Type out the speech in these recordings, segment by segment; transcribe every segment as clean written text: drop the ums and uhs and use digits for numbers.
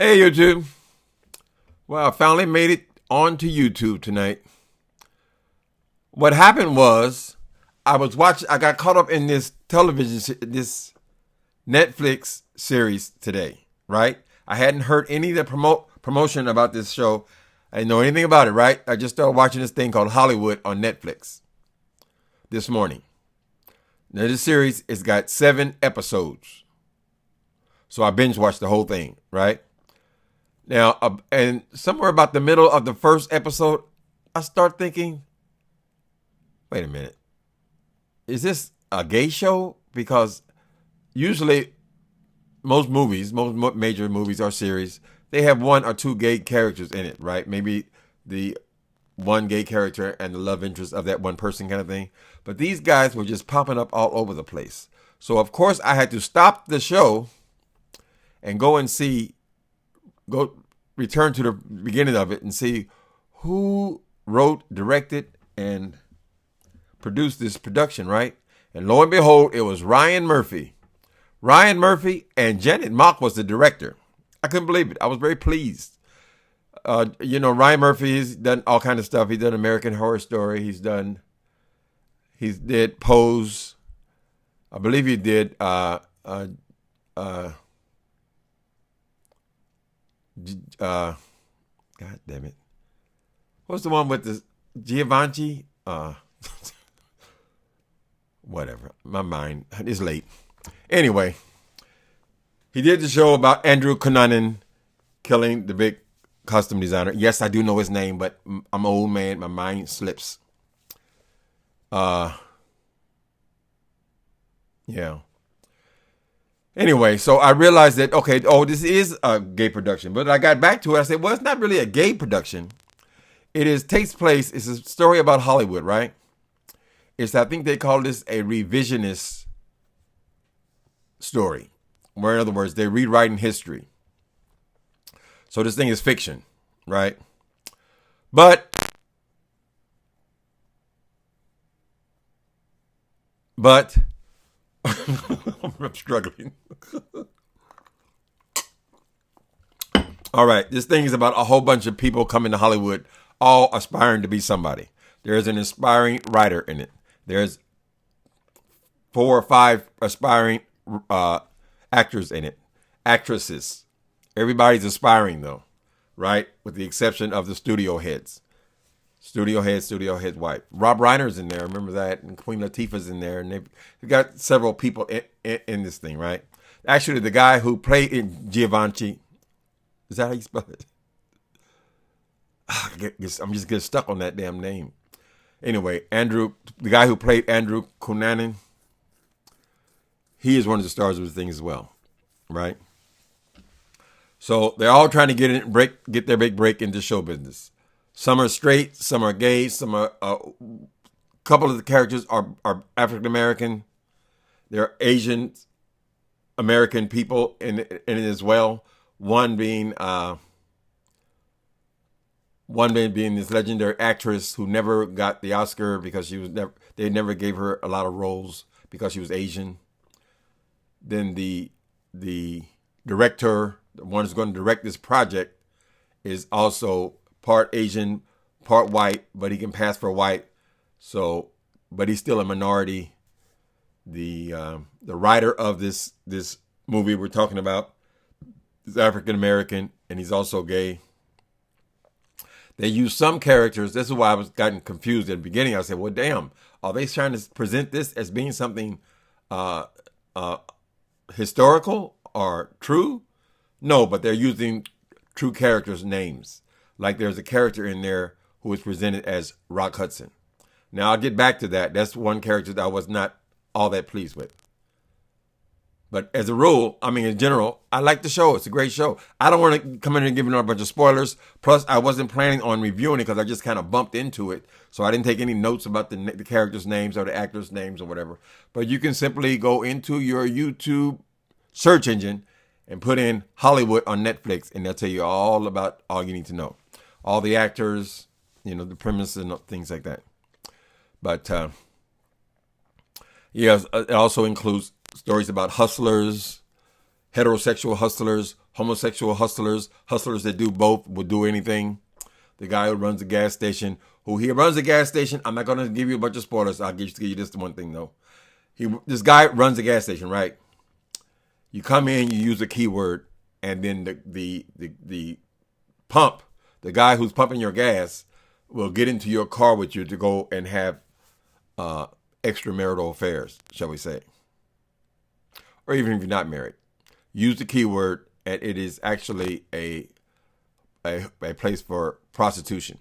Hey YouTube. Well, I finally made it onto YouTube tonight. What happened was I got caught up in this Netflix series today, right? I hadn't heard any of the promotion about this show. I didn't know anything about it, right? I just started watching this thing called Hollywood on Netflix this morning. Now this series has got 7 episodes. So I binge watched the whole thing, right? Now, and somewhere about the middle of the first episode, I start thinking, wait a minute, is this a gay show? Because usually most major movies or series, they have 1 or 2 gay characters in it, right? Maybe the one gay character and the love interest of that one person kind of thing. But these guys were just popping up all over the place. So, of course, I had to stop the show and go return to the beginning of it and see who wrote, directed, and produced this production, right? And lo and behold, it was Ryan Murphy. Ryan Murphy and Janet Mock was the director. I couldn't believe it. I was very pleased. Ryan Murphy, he's done all kind of stuff. He's done American Horror Story. He did Pose. I believe he did God damn it. What's the one with the Giovanni? Whatever. My mind is late. Anyway, he did the show about Andrew Cunanan killing the big costume designer. Yes, I do know his name, but I'm an old man. My mind slips. Yeah. Anyway, so I realized that, okay, this is a gay production. But I got back to it. I said, well, it's not really a gay production. Takes place, it's a story about Hollywood, right? I think they call this a revisionist story. Where, in other words, they're rewriting history. So this thing is fiction, right? But I'm struggling. All right, this thing is about a whole bunch of people coming to Hollywood, all aspiring to be somebody. There's an aspiring writer in it. There's 4 or 5 aspiring actors in it, actresses. Everybody's aspiring though, right? With the exception of the studio heads. Studio head wife. Rob Reiner's in there. Remember that? And Queen Latifah's in there. And they've got several people in this thing, right? Actually, the guy who played in Giovanni, is that how you spell it? I'm just getting stuck on that damn name. Anyway, the guy who played Andrew Cunanan, he is one of the stars of the thing as well, right? So they're all trying to get their big break into show business. Some are straight, some are gay, some are a couple of the characters are African American. There are Asian American people in it as well. One being this legendary actress who never got the Oscar because they never gave her a lot of roles because she was Asian. Then the director, the one who's going to direct this project, is also part Asian, part white, but he can pass for white. So, but he's still a minority. The writer of this movie we're talking about is African American, and he's also gay. They use some characters. This is why I was gotten confused at the beginning. I said, well, damn, are they trying to present this as being something historical or true? No, but they're using true characters' names. Like there's a character in there who is presented as Rock Hudson. Now, I'll get back to that. That's one character that I was not all that pleased with. But as a rule, in general, I like the show. It's a great show. I don't want to come in and give you a bunch of spoilers. Plus, I wasn't planning on reviewing it because I just kind of bumped into it. So I didn't take any notes about the characters' names or the actors' names or whatever. But you can simply go into your YouTube search engine and put in Hollywood on Netflix, and they'll tell you all about all you need to know. All the actors, the premise and things like that. But, it also includes stories about hustlers, heterosexual hustlers, homosexual hustlers that do both, will do anything. The guy who runs the gas station, I'm not going to give you a bunch of spoilers. I'll give you this one thing though. This guy runs the gas station, right? You come in, you use a keyword, and then the pump, the guy who's pumping your gas, will get into your car with you to go and have extramarital affairs, shall we say. Or even if you're not married. Use the keyword, and it is actually a place for prostitution.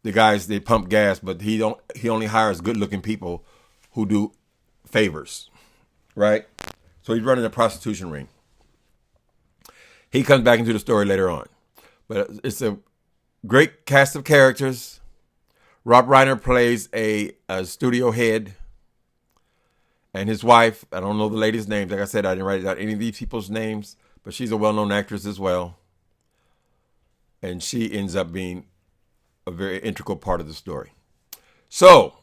The guys, they pump gas, but he only hires good-looking people who do favors, right? So he's running a prostitution ring. He comes back into the story later on. But it's a great cast of characters. Rob Reiner plays a studio head. And his wife, I don't know the lady's name. Like I said, I didn't write down any of these people's names. But she's a well-known actress as well. And she ends up being a very integral part of the story. So,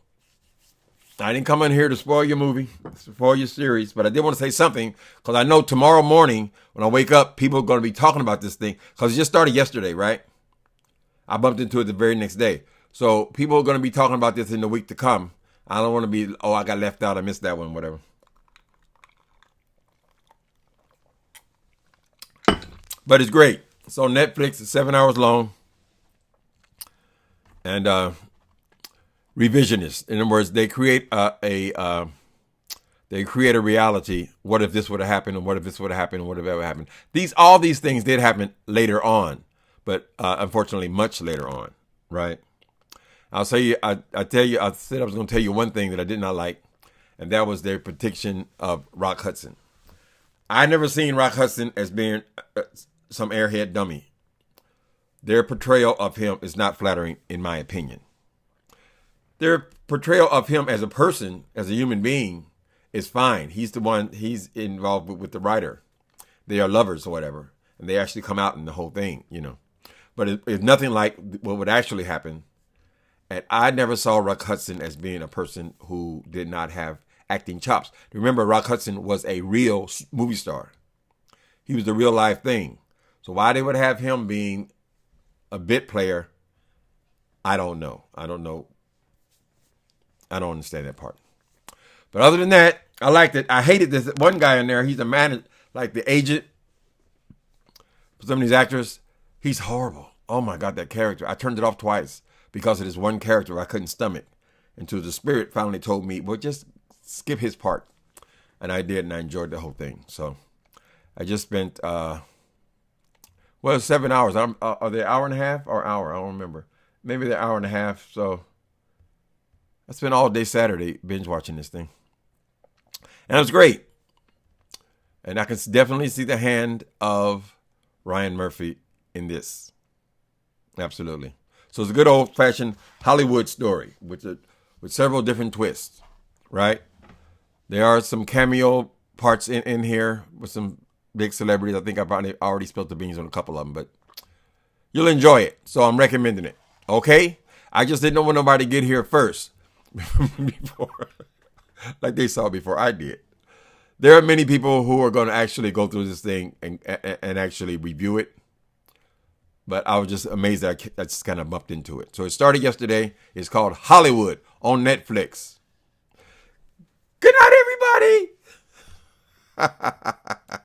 I didn't come in here to spoil your movie, spoil your series, but I did want to say something, because I know tomorrow morning when I wake up, people are going to be talking about this thing, because it just started yesterday, right? I bumped into it the very next day. So people are going to be talking about this in the week to come. I don't want to be, I got left out, I missed that one, whatever. But it's great. It's on Netflix. It's 7 hours long. And revisionist. In other words, they create a reality. What if this would have happened? And what if this would have happened? And what if that would have happened? All these things did happen later on, but unfortunately, much later on, right? I'll tell you. I said I was going to tell you one thing that I did not like, and that was their depiction of Rock Hudson. I never seen Rock Hudson as being some airhead dummy. Their portrayal of him is not flattering, in my opinion. Their portrayal of him as a person, as a human being, is fine. He's involved with the writer. They are lovers or whatever. And they actually come out in the whole thing, you know. But it's nothing like what would actually happen. And I never saw Rock Hudson as being a person who did not have acting chops. Remember, Rock Hudson was a real movie star. He was the real life thing. So why they would have him being a bit player, I don't know. I don't understand that part. But other than that, I liked it. I hated this one guy in there. He's a man, like the agent for some of these actors. He's horrible. Oh my God, that character. I turned it off twice because of this one character I couldn't stomach. Until the spirit finally told me, well, just skip his part. And I did, and I enjoyed the whole thing. So I just spent, 7 hours. Are they an hour and a half or hour? I don't remember. Maybe they're an hour and a half. So I spent all day Saturday binge watching this thing. And it was great. And I can definitely see the hand of Ryan Murphy in this. Absolutely. So it's a good old-fashioned Hollywood story with several different twists, right? There are some cameo parts in here with some big celebrities. I think I've already spilled the beans on a couple of them, but you'll enjoy it. So I'm recommending it. Okay? I just didn't want nobody to get here first before, like they saw before I did. There are many people who are going to actually go through this thing and actually review it. But I was just amazed that I just kind of bumped into it. So it started yesterday. It's called Hollywood on Netflix. Good night, everybody.